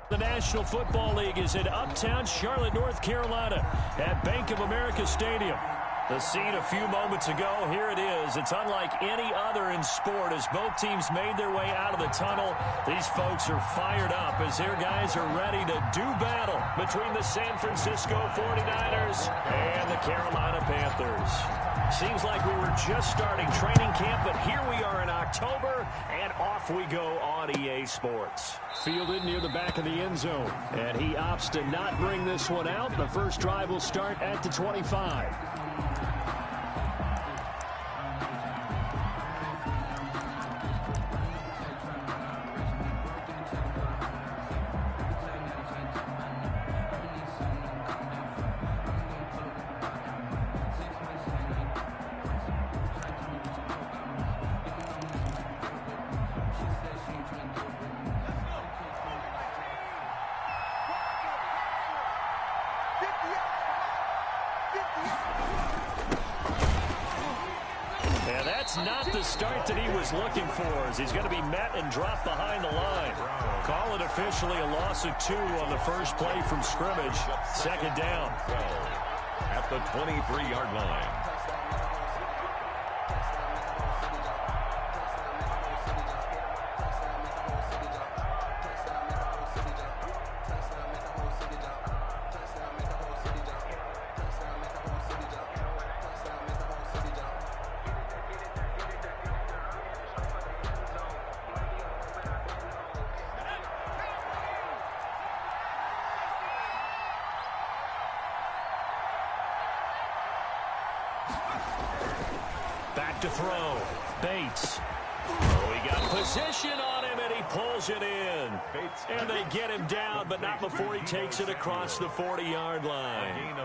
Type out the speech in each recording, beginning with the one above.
The National Football League is in uptown Charlotte, North Carolina at Bank of America Stadium. The scene a few moments ago, here it is. It's unlike any other in sport as both teams made their way out of the tunnel. These folks are fired up as their guys are ready to do battle between the San Francisco 49ers and the Carolina Panthers. Seems like we were just starting training camp, but here we are in October, and off we go on EA Sports. Fielded near the back of the end zone, and he opts to not bring this one out. The first drive will start at the 25. And that's not the start that he was looking for, as he's going to be met and dropped behind the line. Call it officially a loss of 2 on the first play from scrimmage. Second down. At the 23-yard line. Back to throw. Bates. Oh, he got position on him, and he pulls it in. And they get him down, but not before he takes it across the 40-yard line.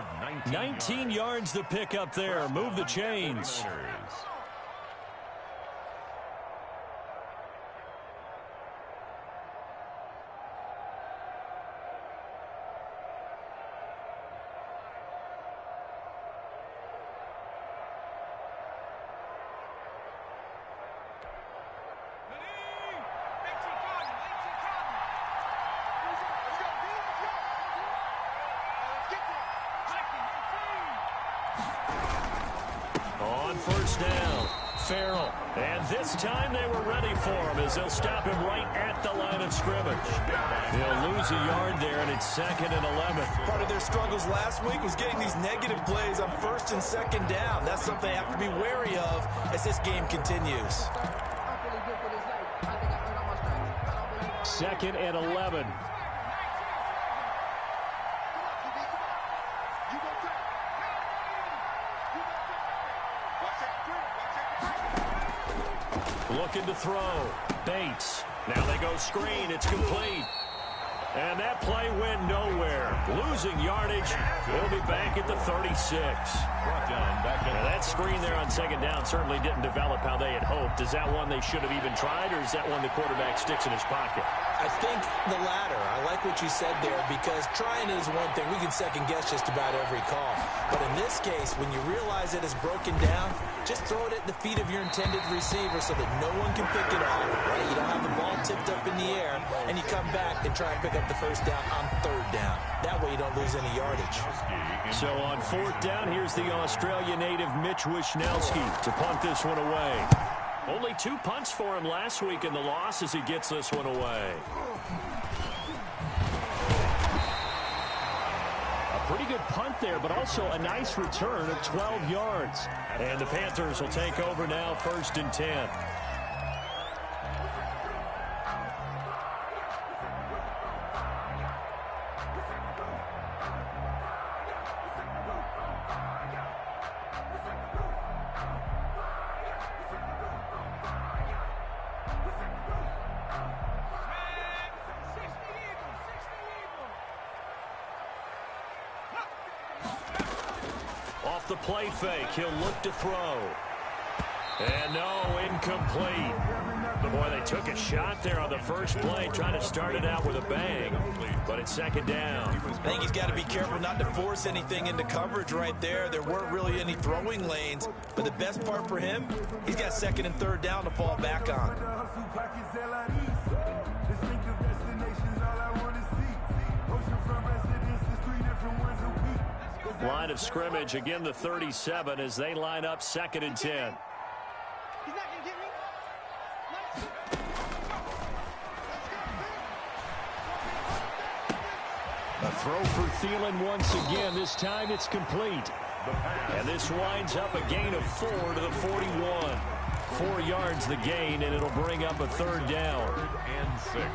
19 yards to pick up there. Move the chains. On first down, Farrell. And this time they were ready for him as they'll stop him right at the line of scrimmage. They'll lose a yard there, and it's 2nd and 11. Part of their struggles last week was getting these negative plays on 1st and 2nd down. That's something they have to be wary of as this game continues. 2nd and 11. Looking to throw. Bates. Now they go screen. It's complete. And that play went nowhere. Losing yardage. We'll be back at the 36. Now that screen there on 2nd down certainly didn't develop how they had hoped. Is that one they should have even tried, or is that one the quarterback sticks in his pocket? I think the latter. I like what you said there, because trying is one thing. We can second guess just about every call. But in this case, when you realize it is broken down, just throw it at the feet of your intended receiver so that no one can pick it off. Right? You don't have the ball tipped up in the air, and you come back and try and pick up the first down on 3rd down. That way you don't lose any yardage. So on 4th down, here's the Australia native Mitch Wishnowski to punt this one away. Only 2 punts for him last week in the loss as he gets this one away. A pretty good punt there, but also a nice return of 12 yards. And the Panthers will take over now, 1st and 10. Off the play fake, he'll look to throw. And no, incomplete. But boy, they took a shot there on the first play, trying to start it out with a bang. But it's 2nd down. I think he's got to be careful not to force anything into coverage right there. There weren't really any throwing lanes. But the best part for him, he's got 2nd and 3rd down to fall back on. Line of scrimmage, again the 37 as they line up 2nd and 10. He's not going to get me. A throw for Thielen once again. This time it's complete. And this winds up a gain of 4 to the 41. 4 yards the gain, and it'll bring up a 3rd down. 3rd and 6.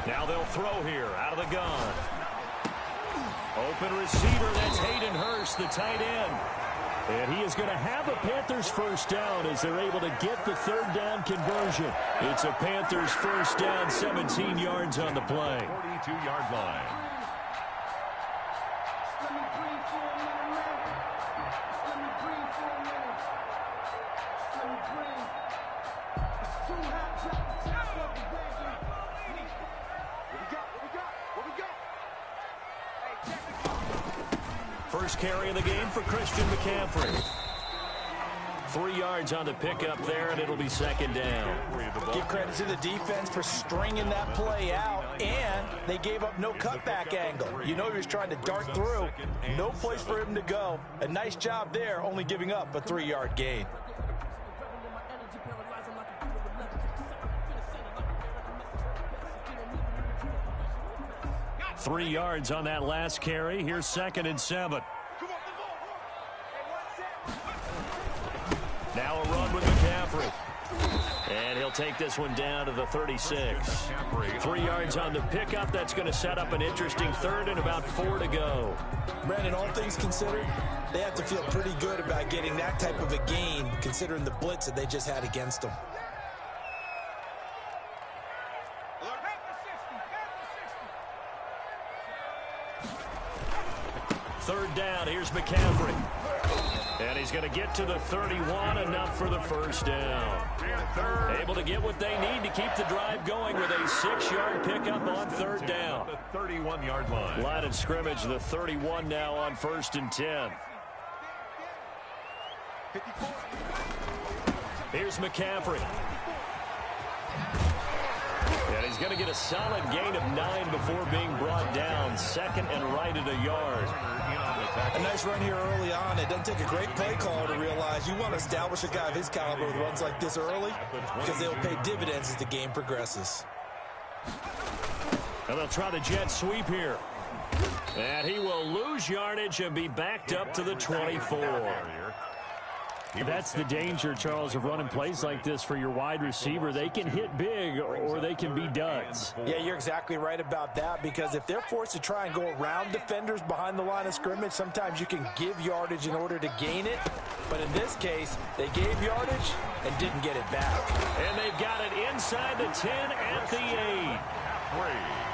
Now they'll throw here out of the gun. Open receiver, that's Hayden Hurst, the tight end. And he is going to have a Panthers 1st down as they're able to get the 3rd down conversion. It's a Panthers 1st down, 17 yards on the play. 42-yard line. First carry of the game for Christian McCaffrey. 3 yards on the pickup there, and it'll be 2nd down. Give credit to the defense for stringing that play out, and they gave up no cutback angle. You know he was trying to dart through. No place for him to go. A nice job there, only giving up a 3-yard gain. Three yards on that last carry. Here's 2nd and 7. Now a run with McCaffrey. And he'll take this one down to the 36. 3 yards on the pickup. That's going to set up an interesting 3rd and about 4 to go. Brandon, all things considered, they have to feel pretty good about getting that type of a gain, considering the blitz that they just had against them. Third down, here's McCaffrey. And he's going to get to the 31, enough for the 1st down. Able to get what they need to keep the drive going with a 6-yard pickup on 3rd down. The 31-yard line. Line of scrimmage, the 31 now on 1st and 10. Here's McCaffrey. And he's going to get a solid gain of 9 before being brought down. 2nd and right at a yard. A nice run here early on. It doesn't take a great play caller to realize you want to establish a guy of his caliber with runs like this early because they'll pay dividends as the game progresses. And they'll try the jet sweep here. And he will lose yardage and be backed up to the 24. That's the danger, Charles, of running plays like this for your wide receiver. They can hit big or they can be duds. Yeah, you're exactly right about that, because if they're forced to try and go around defenders behind the line of scrimmage, sometimes you can give yardage in order to gain it. But in this case, they gave yardage and didn't get it back. And they've got it inside the 10 at the 8.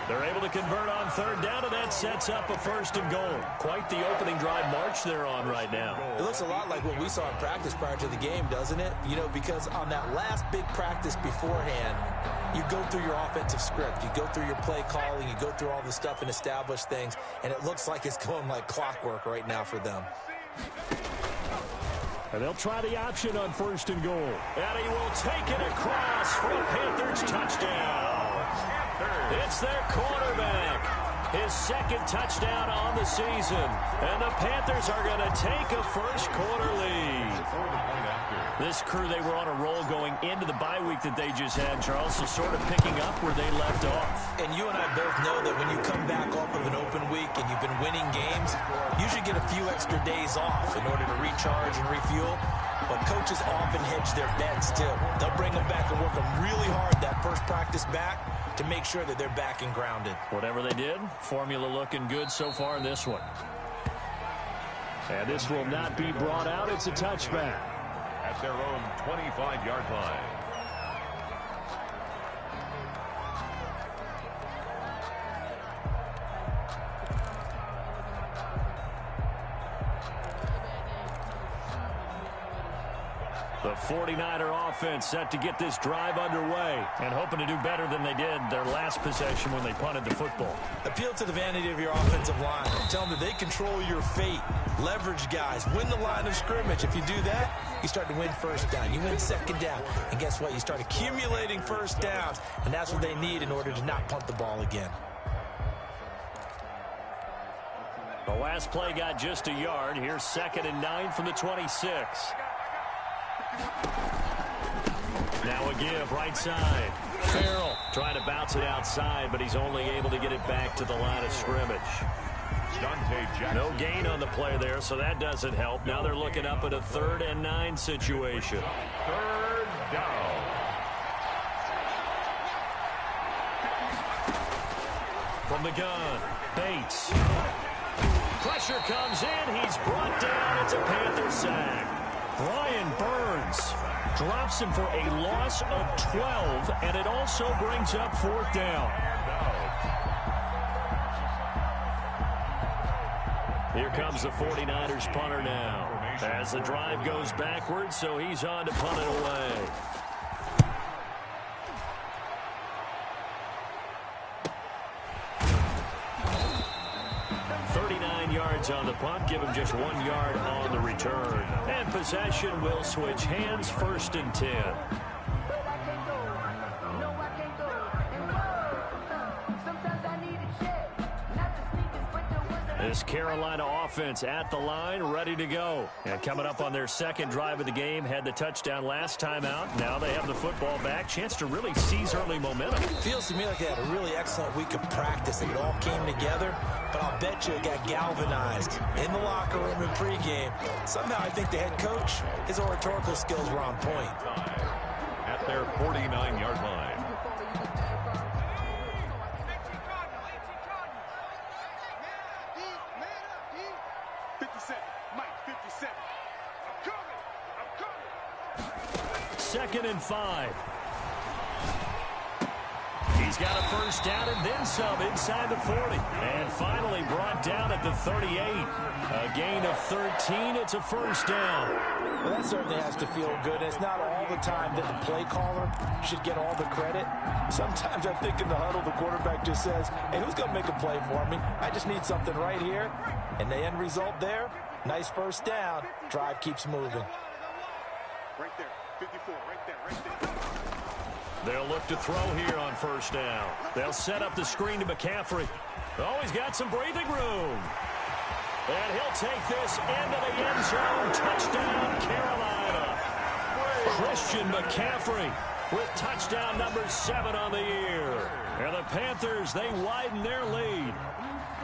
They're able to convert on 3rd down, and that sets up a 1st and goal. Quite the opening drive march they're on right now. It looks a lot like what we saw in practice prior to the game, doesn't it? You know, because on that last big practice beforehand, you go through your offensive script. You go through your play calling. You go through all the stuff and establish things, and it looks like it's going like clockwork right now for them. And they'll try the option on 1st and goal. And he will take it across for a Panthers touchdown. It's their quarterback. His 2nd touchdown on the season. And the Panthers are going to take a first-quarter lead. This crew, they were on a roll going into the bye week that they just had, Charles, so sort of picking up where they left off. And you and I both know that when you come back off of an open week and you've been winning games, you should get a few extra days off in order to recharge and refuel. But coaches often hedge their bets, too. They'll bring them back and work them really hard that first practice back to make sure that they're back and grounded. Whatever they did, formula looking good so far in this one. And this will not be brought out. It's a touchback. At their own 25-yard line. The 49er offense set to get this drive underway and hoping to do better than they did their last possession when they punted the football. Appeal to the vanity of your offensive line. Tell them that they control your fate. Leverage guys. Win the line of scrimmage. If you do that, you start to win first down. You win second down. And guess what? You start accumulating first downs. And that's what they need in order to not punt the ball again. The last play got just a yard. Here's 2nd and 9 from the 26. Now a give right side. Farrell trying to bounce it outside, but he's only able to get it back to the line of scrimmage. No gain on the play there, so that doesn't help. Now they're looking up at a 3rd and 9 situation. 3rd down. From the gun, Bates. Pressure comes in. He's brought down. It's a Panther sack. Brian Burns drops him for a loss of 12, and it also brings up 4th down. Here comes the 49ers punter now. As the drive goes backwards, so he's on to punt it away. On the punt, give him just 1 yard on the return. And possession will switch hands, 1st and 10. This Carolina offense at the line, ready to go. And coming up on their 2nd drive of the game, had the touchdown last time out. Now they have the football back. Chance to really seize early momentum. Feels to me like they had a really excellent week of practice. It all came together, but I'll bet you it got galvanized in the locker room in pregame. Somehow I think the head coach, his oratorical skills were on point. At their 49-yard line. Second and 5. He's got a first down and then some inside the 40. And finally brought down at the 38. A gain of 13. It's a first down. Well, that certainly has to feel good. It's not all the time that the play caller should get all the credit. Sometimes I think in the huddle, the quarterback just says, hey, who's going to make a play for me? I just need something right here. And the end result there, nice first down. Drive keeps moving. Right there. 54, right there. They'll look to throw here on first down. They'll set up the screen to McCaffrey. Oh, he's got some breathing room. And he'll take this into the end zone. Touchdown, Carolina. Christian McCaffrey with touchdown number 7 on the year. And the Panthers, they widen their lead.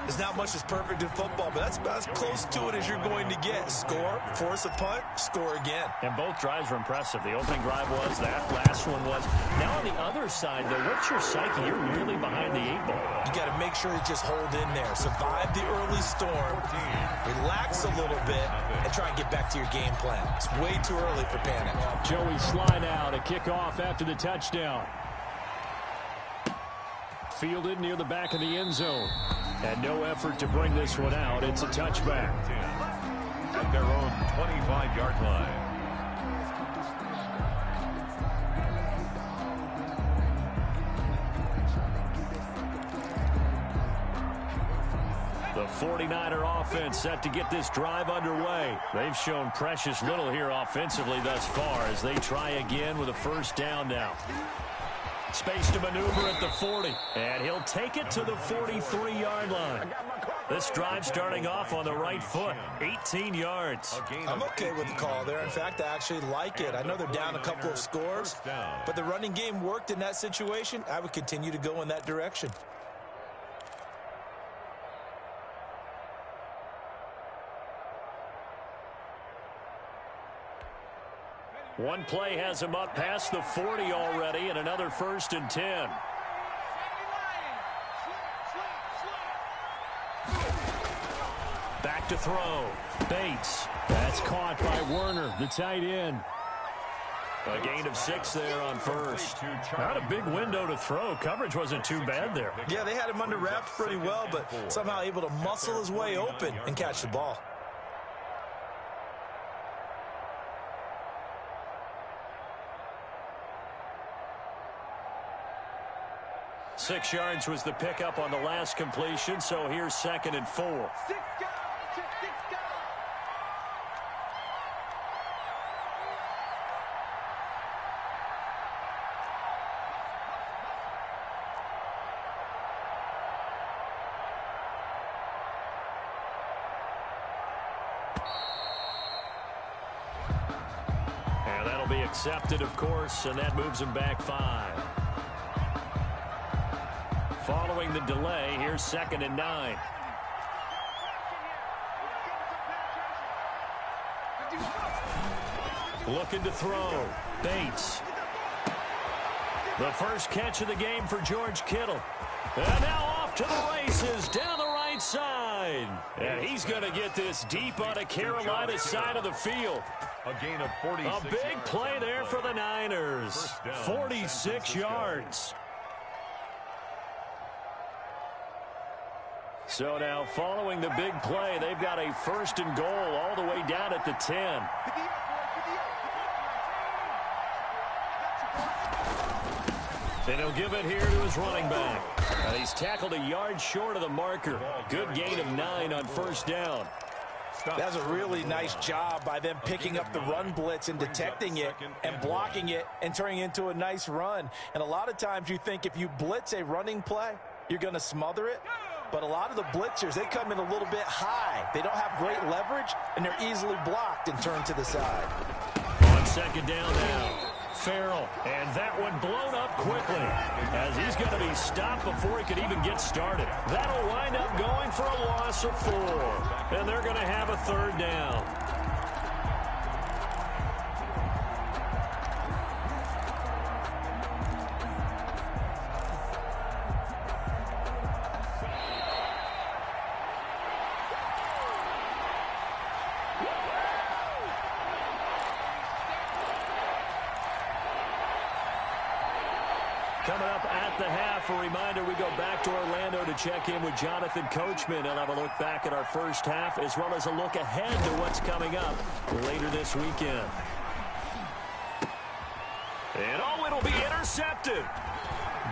There's not much that's perfect in football, but that's about as close to it as you're going to get. Score, force a punt, score again. And both drives were impressive. The opening drive was, that last one was. Now on the other side, though, what's your psyche? You're really behind the 8 ball. You got to make sure to just hold in there. Survive the early storm, relax a little bit, and try and get back to your game plan. It's way too early for panic. Joey slide out, a kickoff after the touchdown. Fielded near the back of the end zone. And no effort to bring this one out. It's a touchback. At their own 25-yard line. The 49er offense set to get this drive underway. They've shown precious little here offensively thus far as they try again with a first down now. Space to maneuver at the 40, and he'll take it to the 43-yard line. This drive starting off on the right foot, 18 yards. I'm okay with the call there. In fact, I actually like it. I know they're down a couple of scores, but the running game worked in that situation. I would continue to go in that direction. One play has him up past the 40 already, and another 1st and 10. Back to throw. Bates. That's caught by Werner, the tight end. A gain of 6 there on first. Not a big window to throw. Coverage wasn't too bad there. Yeah, they had him under wraps pretty well, but somehow able to muscle his way open and catch the ball. 6 yards was the pickup on the last completion, so here's 2nd and 4. And that'll be accepted, of course, and that moves him back 5. Following the delay, here's 2nd and 9. Looking to throw. Bates. The first catch of the game for George Kittle. And now off to the races down the right side. And he's going to get this deep on the Carolina side of the field. A gain of 46 A big play there for the Niners. 46 yards. So now, following the big play, they've got a 1st and goal all the way down at the 10. And he'll give it here to his running back. And he's tackled a yard short of the marker. Good gain of 9 on 1st down. That's a really nice job by them picking up the run blitz and detecting it and blocking it and turning it into a nice run. And a lot of times you think if you blitz a running play, you're going to smother it. But a lot of the blitzers, they come in a little bit high. They don't have great leverage, and they're easily blocked and turned to the side. On 2nd down now, Farrell. And that one blown up quickly as he's going to be stopped before he could even get started. That'll wind up going for a loss of 4. And they're going to have a 3rd down. Coming up at the half, a reminder, we go back to Orlando to check in with Jonathan Coachman. He'll have a look back at our first half as well as a look ahead to what's coming up later this weekend. And oh, it'll be intercepted.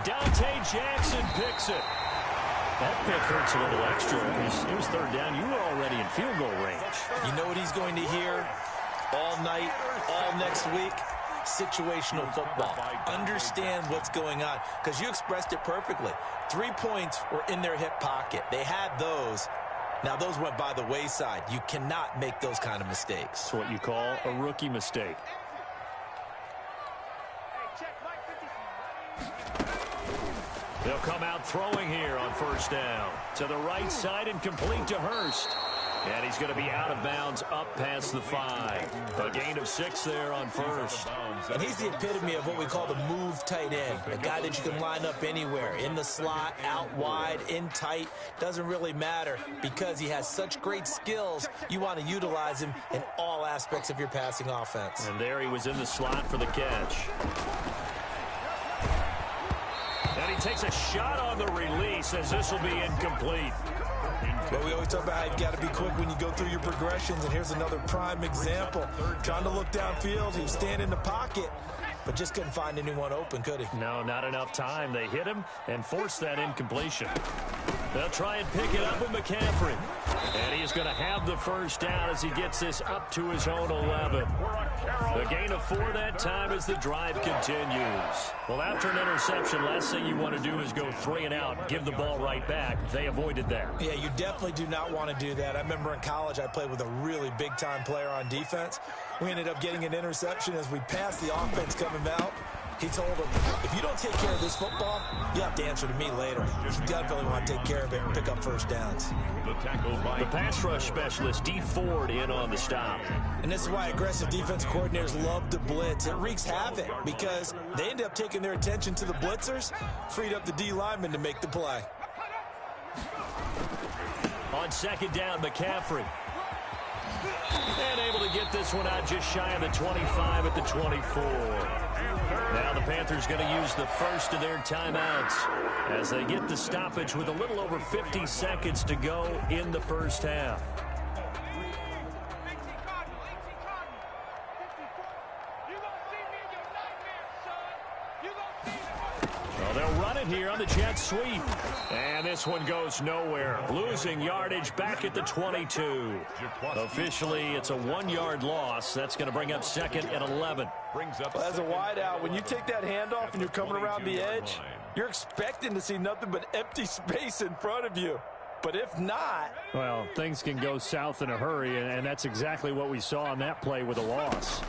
Dante Jackson picks it. That pick hurts a little extra because it was 3rd down. You were already in field goal range. You know what he's going to hear all night, all next week? Situational football. Understand what's going on, because you expressed it perfectly. 3 points were in their hip pocket. They had those. Now those went by the wayside. You cannot make those kind of mistakes. It's what you call a rookie mistake. They'll come out throwing here on 1st down. To the right side and complete to Hurst. And he's going to be out of bounds up past the 5. A gain of 6 there on 1st. And he's the epitome of what we call the move tight end. A guy that you can line up anywhere. In the slot, out wide, in tight. Doesn't really matter because he has such great skills. You want to utilize him in all aspects of your passing offense. And there he was in the slot for the catch. And he takes a shot on the release as this will be incomplete. Well, we always talk about how you've got to be quick when you go through your progressions, and here's another prime example. Trying to look downfield, he was standing in the pocket, but just couldn't find anyone open, could he? No, not enough time. They hit him and forced that incompletion. They'll try and pick it up with McCaffrey. And he's going to have the 1st down as he gets this up to his own 11. The gain of 4 that time as the drive continues. Well, after an interception, last thing you want to do is go 3 and out, give the ball right back. They avoided that. Yeah, you definitely do not want to do that. I remember in college I played with a really big-time player on defense. We ended up getting an interception as we passed the offense coming out. He told him, if you don't take care of this football, you have to answer to me later. You definitely want to take care of it and pick up 1st downs. The pass rush specialist, D. Ford, in on the stop. And this is why aggressive defense coordinators love to blitz. It wreaks havoc because they end up taking their attention to the blitzers, freed up the D lineman to make the play. On 2nd down, McCaffrey. And able to get this one out just shy of the 25 at the 24. Now the Panthers going to use the first of their timeouts as they get the stoppage with a little over 50 seconds to go in the 1st half. Well, they'll run it here on the Jets sweep. And this one goes nowhere. Losing yardage back at the 22. Officially, it's a 1-yard loss. That's going to bring up 2nd and 11. Well, as a wideout, when you take that handoff and you're coming around the edge, you're expecting to see nothing but empty space in front of you. But if not... Well, things can go south in a hurry, and that's exactly what we saw on that play with a loss.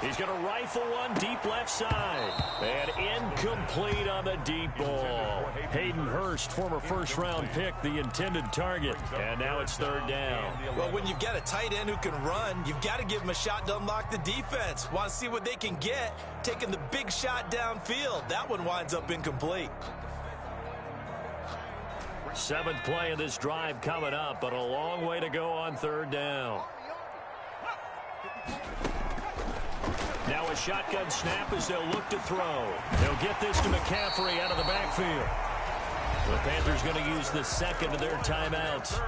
He's going to rifle one deep left side. And incomplete on the deep ball. Hayden Hurst, former first-round pick, the intended target. And now it's 3rd down. Well, when you've got a tight end who can run, you've got to give him a shot to unlock the defense. Want to see what they can get, taking the big shot downfield. That one winds up incomplete. 7th play of this drive coming up, but a long way to go on 3rd down. Now a shotgun snap as they'll look to throw. They'll get this to McCaffrey out of the backfield. The Panthers going to use the 2nd of their timeouts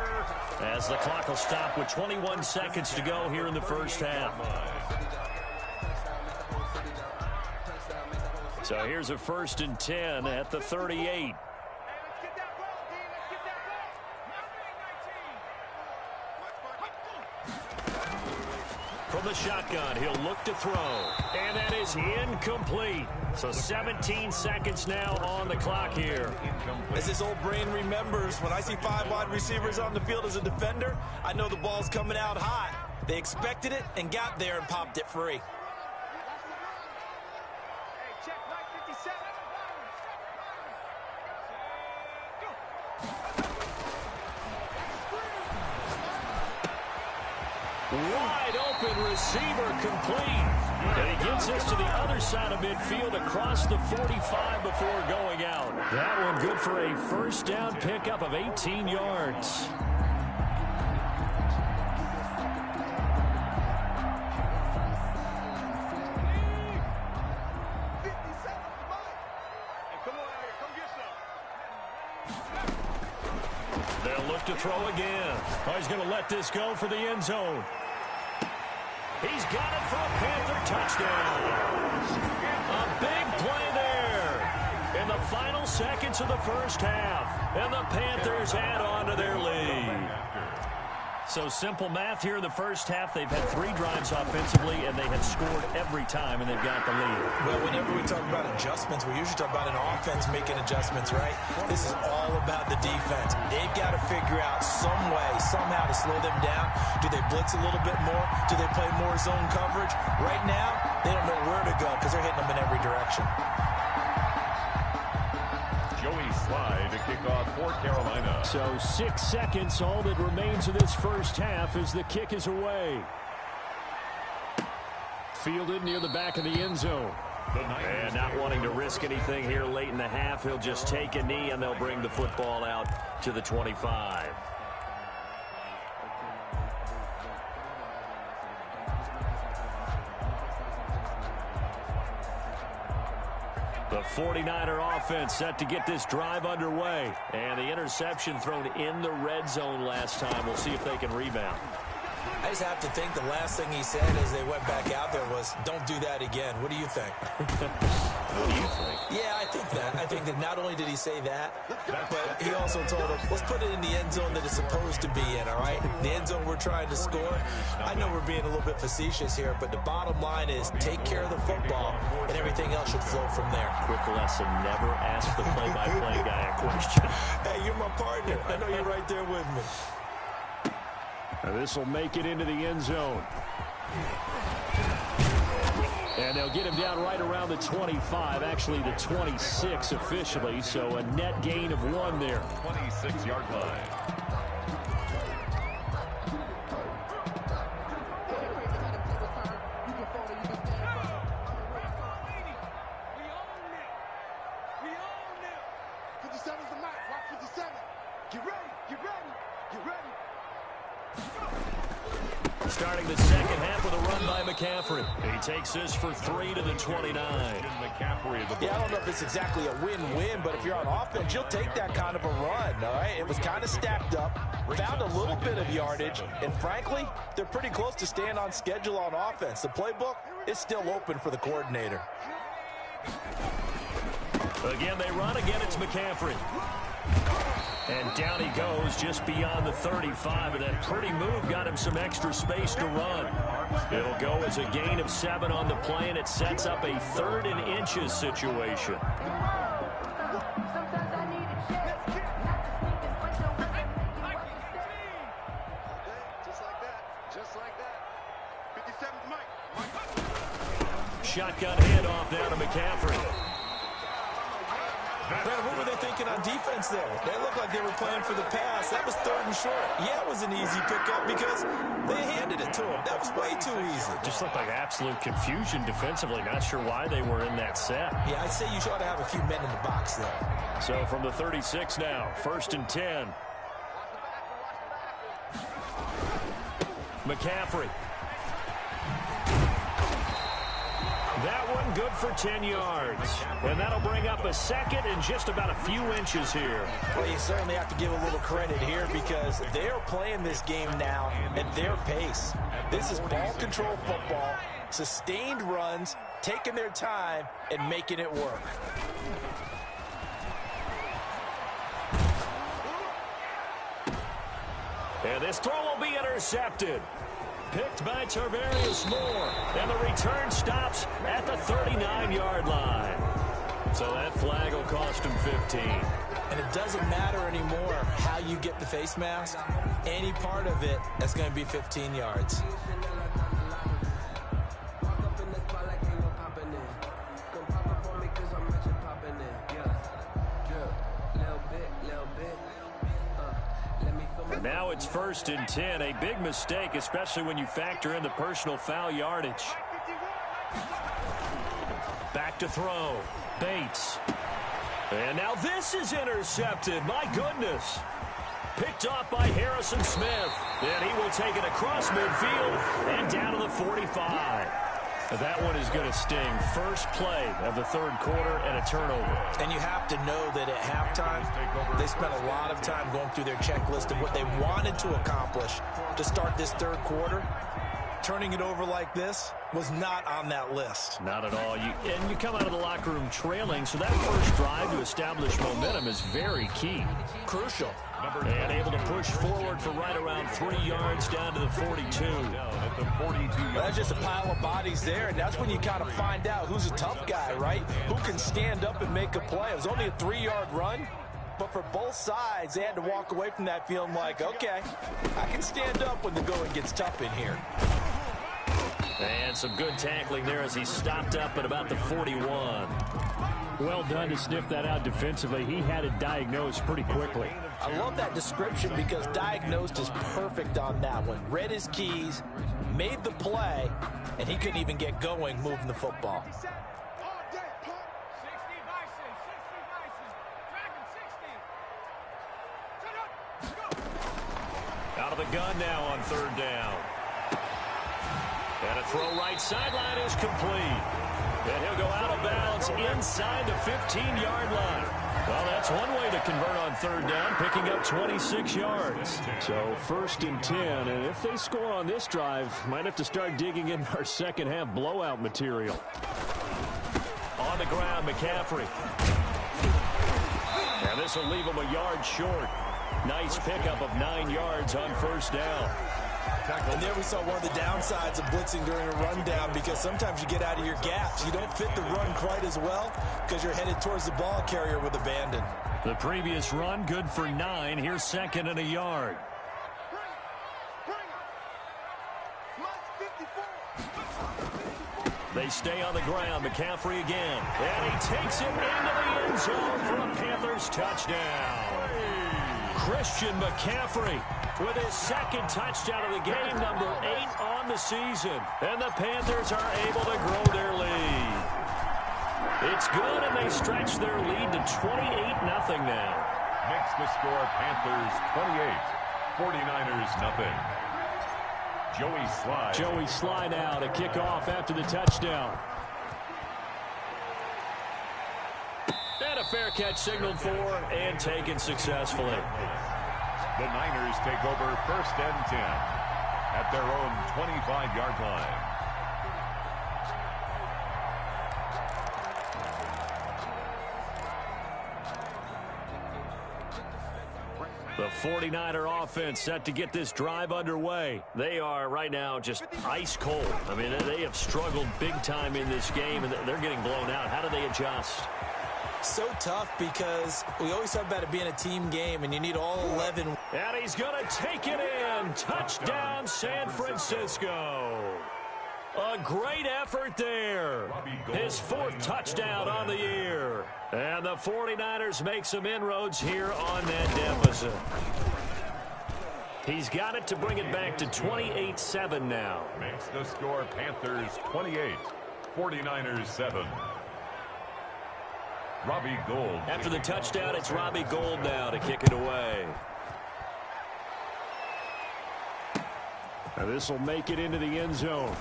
as the clock will stop with 21 seconds to go here in the first half. So here's a 1st and 10 at the 38. From the shotgun, he'll look to throw. And that is incomplete. So 17 seconds now on the clock here. As his old brain remembers, when I see 5 wide receivers on the field as a defender, I know the ball's coming out hot. They expected it and got there and popped it free. Wide open receiver complete. And he gets this to the other side of midfield across the 45 before going out. That one good for a first down pickup of 18 yards. They'll look to throw again. Oh, he's going to let this go for the end zone. He's got it for a Panther touchdown. A big play there in the final seconds of the first half. And the Panthers add on to their lead. So simple math here in the first half. They've had 3 drives offensively, and they have scored every time, and they've got the lead. Well, whenever we talk about adjustments, we usually talk about an offense making adjustments, right? This is all about the defense. They've got to figure out some way, somehow to slow them down. Do they blitz a little bit more? Do they play more zone coverage? Right now, they don't know where to go because they're hitting them in every direction. Joey Slye to kick off for Carolina. So 6 seconds, all that remains of this first half as the kick is away. Fielded near the back of the end zone. And not wanting to risk anything here late in the half, he'll just take a knee and they'll bring the football out to the 25. The 49er offense set to get this drive underway. And the interception thrown in the red zone last time. We'll see if they can rebound. I just have to think the last thing he said as they went back out there was, don't do that again. What do you think? What do you think? Yeah, I think that. I think that not only did he say that, but he also told him, let's put it in the end zone that it's supposed to be in, all right? The end zone we're trying to score. I know we're being a little bit facetious here, but the bottom line is take care of the football, and everything else should flow from there. Quick lesson, never ask the play-by-play guy a question. Hey, you're my partner. I know you're right there with me. This will make it into the end zone. And they'll get him down right around the 25, actually the 26 officially, so a net gain of 1 there. 26-yard line. Starting the second half with a run by McCaffrey. He takes this for 3 to the 29. Yeah, I don't know if it's exactly a win-win, but if you're on offense, you'll take that kind of a run, all right? It was kind of stacked up, found a little bit of yardage, and frankly, they're pretty close to staying on schedule on offense. The playbook is still open for the coordinator. Again, they run. Again, it's McCaffrey. And down he goes just beyond the 35. And that pretty move got him some extra space to run. It'll go as a gain of 7 on the play, and it sets up a 3rd and inches situation. Shotgun handoff now to McCaffrey. Brad, what were they thinking on defense there? They looked like they were playing for the pass. That was 3rd and short. Yeah, it was an easy pickup because they handed it to him. That was way too easy. Just looked like absolute confusion defensively. Not sure why they were in that set. Yeah, I'd say you ought to have a few men in the box there. So from the 36 now, 1st and 10. McCaffrey. That one good for 10 yards. And that'll bring up a 2nd and just about a few inches here. Well, you certainly have to give a little credit here because they're playing this game now at their pace. This is ball control football, sustained runs, taking their time, and making it work. And this throw will be intercepted. Picked by Tarvarius Moore. And the return stops at the 39-yard line. So that flag will cost him 15. And it doesn't matter anymore how you get the face mask. Any part of it, that's going to be 15 yards. Now it's 1st and 10. A big mistake, especially when you factor in the personal foul yardage. Back to throw. Bates. And now this is intercepted. My goodness. Picked off by Harrison Smith. And he will take it across midfield and down to the 45. That one is going to sting. First play of the 3rd quarter and a turnover. And you have to know that at halftime, they spent a lot of time going through their checklist of what they wanted to accomplish to start this 3rd quarter. Turning it over like this was not on that list. Not at all. And you come out of the locker room trailing, so that first drive to establish momentum is very key. Crucial. And able to push forward for right around 3 yards down to the 42. That's just a pile of bodies there, and that's when you kind of find out who's a tough guy, right? Who can stand up and make a play. It was only a 3-yard run, but for both sides, they had to walk away from that feeling like, okay, I can stand up when the going gets tough in here. And some good tackling there as he stopped up at about the 41. Well done to sniff that out defensively. He had it diagnosed pretty quickly. I love that description because diagnosed is perfect on that one. Read his keys, made the play, and he couldn't even get going moving the football. Out of the gun now on 3rd down. And a throw right sideline is complete. And he'll go out of bounds inside the 15-yard line. Well, that's one way to convert on 3rd down, picking up 26 yards. So 1st and 10, and if they score on this drive, might have to start digging in our second-half blowout material. On the ground, McCaffrey. And this will leave him a yard short. Nice pickup of 9 yards on 1st down. And there we saw one of the downsides of blitzing during a rundown because sometimes you get out of your gaps. You don't fit the run quite as well because you're headed towards the ball carrier with abandon. The previous run, good for 9. Here's 2nd and a yard. They stay on the ground. McCaffrey again. And he takes it into the end zone for a Panthers touchdown. Christian McCaffrey with his 2nd touchdown of the game, number 8 on the season. And the Panthers are able to grow their lead. It's good, and they stretch their lead to 28-0 now. Makes the score Panthers 28, 49ers nothing. Joey Sly now to kick off after the touchdown. And a fair catch signaled for and taken successfully. The Niners take over 1st and 10 at their own 25-yard line. The 49er offense set to get this drive underway. They are right now just ice cold. I mean, they have struggled big time in this game, and they're getting blown out. How do they adjust? So tough because we always talk about it being a team game, and you need all 11. And he's going to take it in. Touchdown, San Francisco. A great effort there. His 4th touchdown on the year. And the 49ers make some inroads here on that deficit. He's got it to bring it back to 28-7 now. Makes the score Panthers 28, 49ers 7. Robbie Gould. After the touchdown, it's Robbie Gould now to kick it away. Now this will make it into the end zone.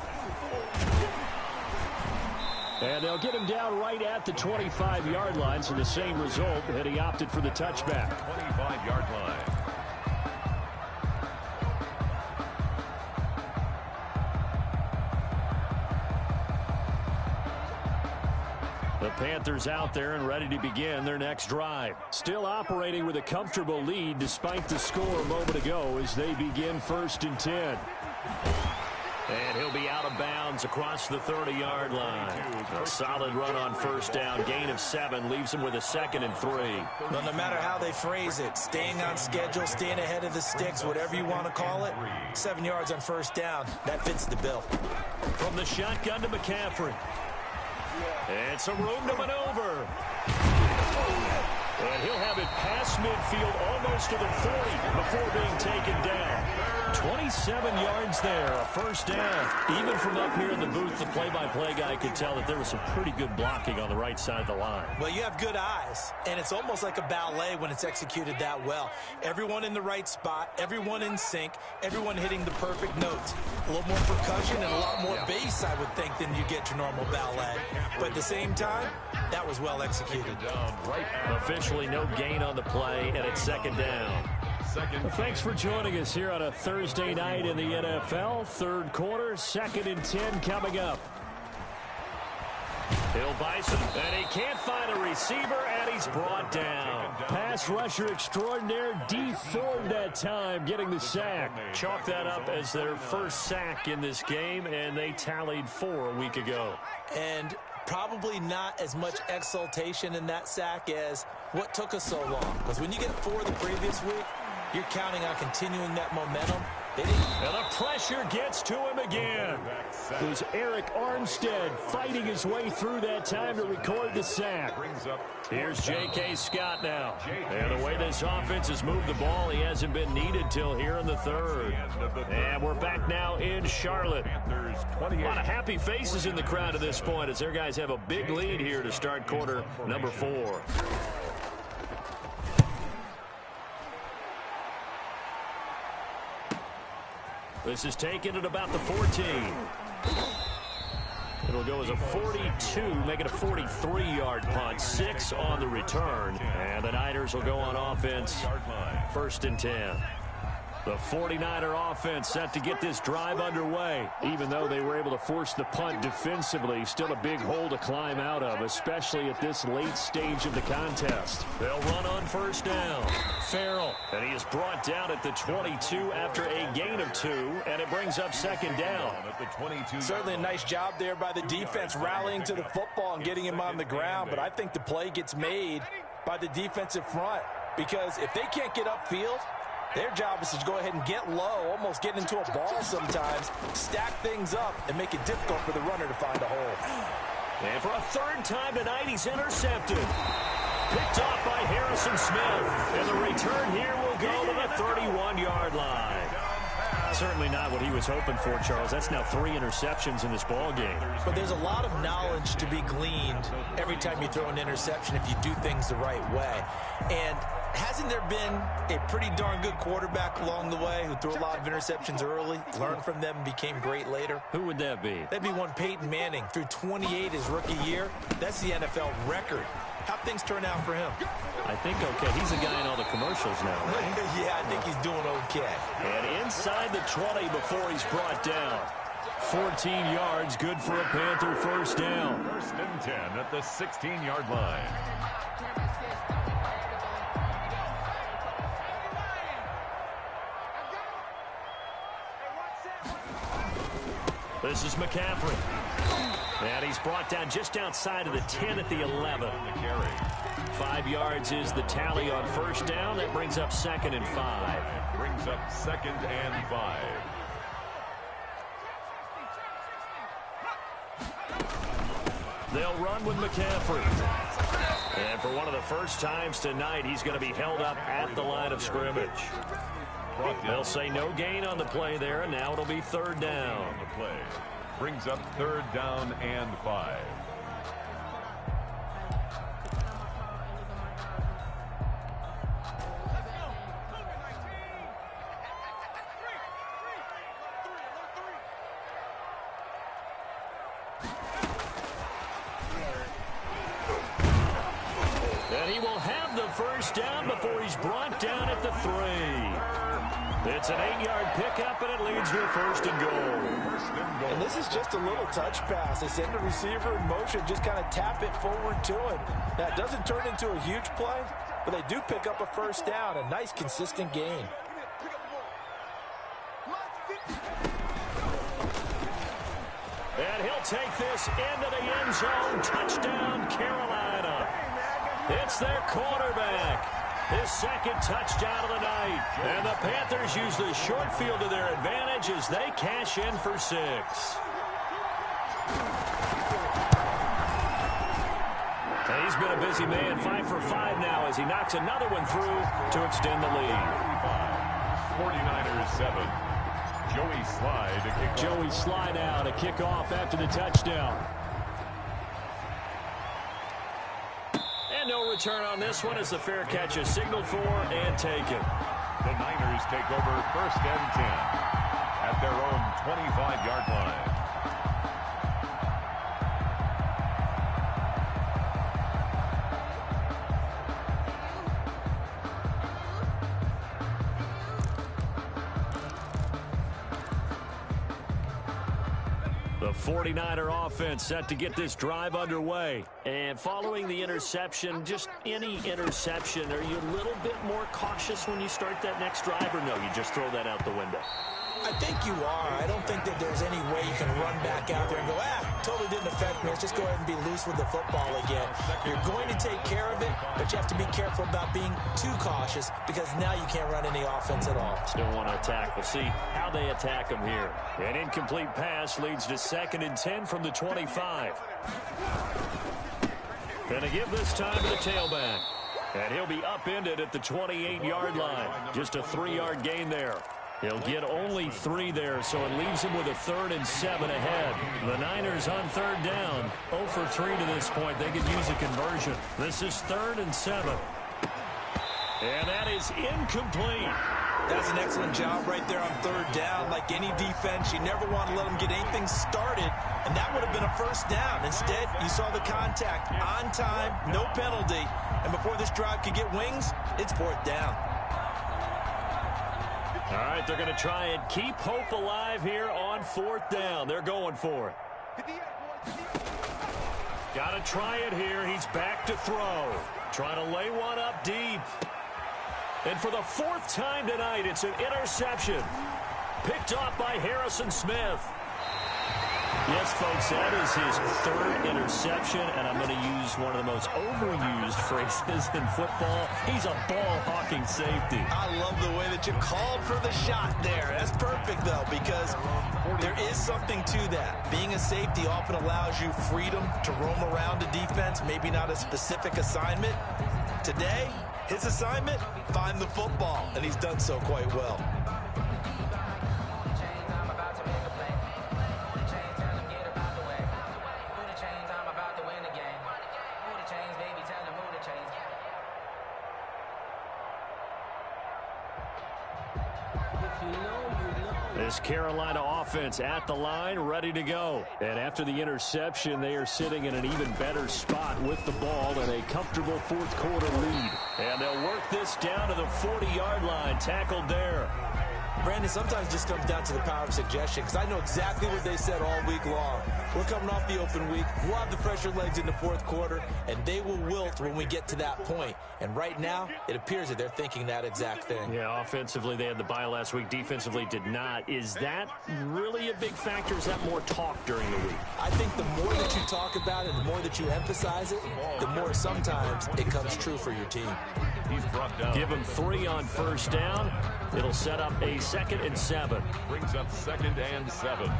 And they'll get him down right at the 25-yard line, so the same result, and he opted for the touchback. 25-yard line. The Panthers out there and ready to begin their next drive. Still operating with a comfortable lead despite the score a moment ago as they begin 1st and 10. And he'll be out of bounds across the 30-yard line. A solid run on 1st down. Gain of 7 leaves him with a 2nd and 3. Well, no matter how they phrase it, staying on schedule, staying ahead of the sticks, whatever you want to call it, 7 yards on 1st down, that fits the bill. From the shotgun to McCaffrey. And some room to maneuver. And he'll have it past midfield almost to the 40 before being taken down. 27 yards there, a 1st down. Even from up here in the booth, the play-by-play guy could tell that there was some pretty good blocking on the right side of the line. Well, you have good eyes, and it's almost like a ballet when it's executed that well. Everyone in the right spot, everyone in sync, everyone hitting the perfect notes. A little more percussion and a lot more bass, I would think, than you get your normal ballet. But at the same time, that was well executed. Officially no gain on the play, and it's 2nd down. Well, thanks for joining us here on a Thursday night in the NFL. 3rd quarter, 2nd and 10 coming up. Hill Bison, and he can't find a receiver, and he's brought down. Pass rusher extraordinaire, deformed that time, getting the sack. Chalk that up as their 1st sack in this game, and they tallied 4 a week ago. And probably not as much exultation in that sack as what took us so long. Because when you get 4 the previous week, you're counting on continuing that momentum. And the pressure gets to him again. It was Eric Armstead fighting his way through that time to record the sack. Here's J.K. Scott now. And the way this offense has moved the ball, he hasn't been needed till here in the 3rd. And we're back now in Charlotte. A lot of happy faces in the crowd at this point as their guys have a big lead here to start quarter number 4. This is taken at about the 14. It'll go as a 42, make it a 43-yard punt. 6 on the return. And the Niners will go on offense. 1st and 10. The 49er offense set to get this drive underway. Even though they were able to force the punt defensively, still a big hole to climb out of, especially at this late stage of the contest. They'll run on 1st down. Farrell, and he is brought down at the 22 after a gain of 2, and it brings up 2nd down. Certainly a nice job there by the defense rallying to the football and getting him on the ground, but I think the play gets made by the defensive front because if they can't get upfield, their job is to go ahead and get low, almost get into a ball sometimes, stack things up, and make it difficult for the runner to find a hole. And for a 3rd time tonight, he's intercepted. Picked off by Harrison Smith. And the return here will go to the 31-yard line. Certainly not what he was hoping for, Charles. That's now 3 interceptions in this ball game. But there's a lot of knowledge to be gleaned every time you throw an interception if you do things the right way. And hasn't there been a pretty darn good quarterback along the way who threw a lot of interceptions early, learned from them, and became great later? Who would that be? That'd be one Peyton Manning. Threw 28 his rookie year. That's the NFL record. How'd things turn out for him? I think okay. He's a guy in all the commercials now, right? Yeah, I think he's doing okay. And inside the 20 before he's brought down. 14 yards, good for a Panther 1st down. 1st and 10 at the 16-yard line. This is McCaffrey. And he's brought down just outside of the 10 at the 11. 5 yards is the tally on first down. That brings up 2nd and 5. Brings up 2nd and 5. They'll run with McCaffrey. And for one of the first times tonight, he's going to be held up at the line of scrimmage. They'll say no gain on the play there, and now it'll be 3rd down. The play brings up 3rd down and 5. And he will have the first down before he's brought down at the 3. It's an 8-yard pickup, and it leads to a 1st and goal. And this is just a little touch pass. They send the receiver in motion, just kind of tap it forward to him. Now, it doesn't turn into a huge play, but they do pick up a first down. A nice, consistent gain. And he'll take this into the end zone. Touchdown, Carolina. It's their quarterback. His 2nd touchdown of the night. And the Panthers use the short field to their advantage as they cash in for 6. And he's been a busy man, 5 for 5 now as he knocks another one through to extend the lead. 49ers 7. Joey Slye to kick off. Joey Slye now to kick off after the touchdown. And no return on this one as the fair catch is signaled for and taken. The Niners take over 1st and 10 at their own 25-yard line. The 49er offense set to get this drive underway. And following the interception, just any interception, are you a little bit more cautious when you start that next drive, or no, you just throw that out the window? I think you are. I don't think that there's any way you can run back out there and go, totally didn't affect me. Let's just go ahead and be loose with the football again. You're going to take care of it, but you have to be careful about being too cautious because now you can't run any offense at all. Still want to attack. We'll see how they attack them here. An incomplete pass leads to 2nd and 10 from the 25. Gonna give this time to the tailback. And he'll be upended at the 28-yard line. Just a 3-yard gain there. He'll get only 3 there, so it leaves him with a 3rd and 7 ahead. The Niners on 3rd down. 0 for 3 to this point. They could use a conversion. This is 3rd and 7. And that is incomplete. That's an excellent job right there on 3rd down. Like any defense, you never want to let them get anything started, and that would have been a first down. Instead, you saw the contact on time, no penalty, and before this drive could get wings, it's 4th down. All right, they're going to try and keep hope alive here on 4th down. They're going for it. Got to try it here. He's back to throw. Trying to lay one up deep. And for the 4th time tonight, it's an interception. Picked off by Harrison Smith. Yes, folks, that is his 3rd interception, and I'm going to use one of the most overused phrases in football. He's a ball-hawking safety. I love the way that you called for the shot there. That's perfect, though, because there is something to that. Being a safety often allows you freedom to roam around a defense, maybe not a specific assignment. Today, his assignment, find the football, and he's done so quite well. This Carolina offense at the line, ready to go. And after the interception, they are sitting in an even better spot with the ball and a comfortable 4th quarter lead. And they'll work this down to the 40-yard line, tackled there. Brandon, sometimes it just comes down to the power of suggestion, because I know exactly what they said all week long. We're coming off the open week. We'll have the fresher legs in the fourth quarter, and they will wilt when we get to that point. And right now, it appears that they're thinking that exact thing. Yeah, offensively, they had the bye last week. Defensively, did not. Is that really a big factor? Is that more talk during the week? I think the more that you talk about it, the more that you emphasize it, the more sometimes it comes true for your team. He's brought down. Give him 3 on first down. It'll set up a 2nd and 7. Brings up 2nd and 7.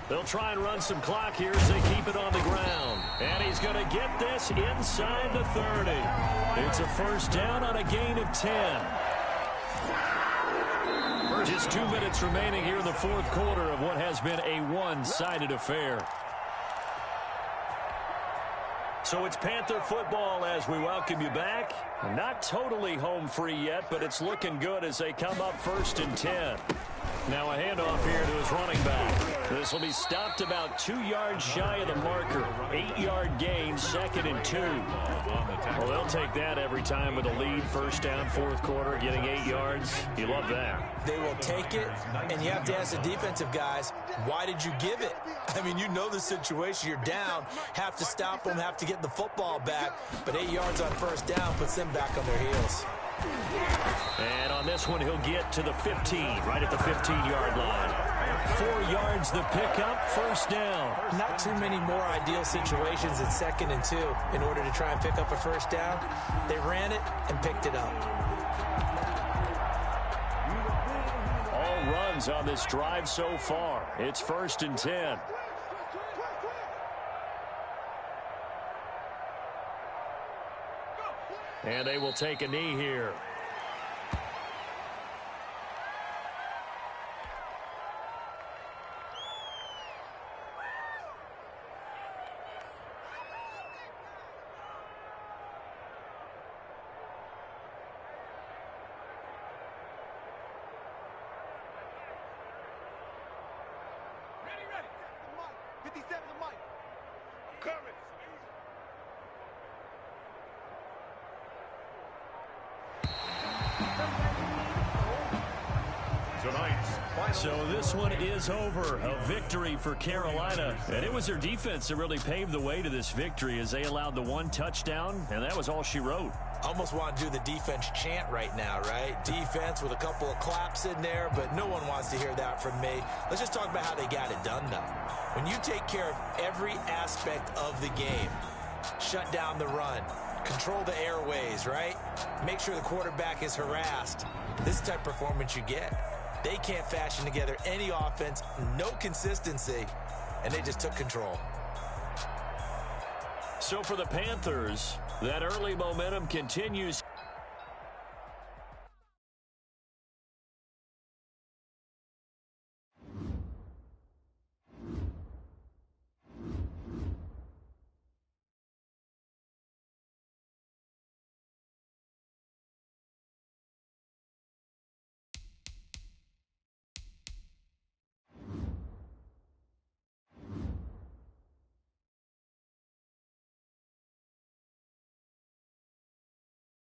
They'll try and run some clock here as they keep it on the ground. And he's going to get this inside the 30. It's a first down on a gain of 10. Just 2 minutes remaining here in the fourth quarter of what has been a one-sided affair. So it's Panther football as we welcome you back. Not totally home free yet, but it's looking good as they come up 1st and 10. Now a handoff here to his running back. This will be stopped about 2 yards shy of the marker. 8-yard gain, 2nd and 2. Well, they'll take that every time with a lead. First down, fourth quarter, getting 8 yards. You love that. They will take it, and you have to ask the defensive guys, why did you give it? I mean, you know the situation. You're down, have to stop them, have to get the football back. But 8 yards on first down puts them back on their heels. And on this one, he'll get to the 15, right at the 15-yard line. 4 yards the pickup, first down. Not too many more ideal situations in 2nd and 2 in order to try and pick up a first down. They ran it and picked it up. All runs on this drive so far. It's 1st and 10. And they will take a knee here. Ready. 57 the mic. Courage. So this one is over. A victory for Carolina. And it was their defense that really paved the way to this victory as they allowed the 1 touchdown, and that was all she wrote. Almost want to do the defense chant right now, right? Defense with a couple of claps in there, but no one wants to hear that from me. Let's just talk about how they got it done, though. When you take care of every aspect of the game, shut down the run, control the airways, right? Make sure the quarterback is harassed. This type of performance you get. They can't fashion together any offense, no consistency, and they just took control. So for the Panthers, that early momentum continues.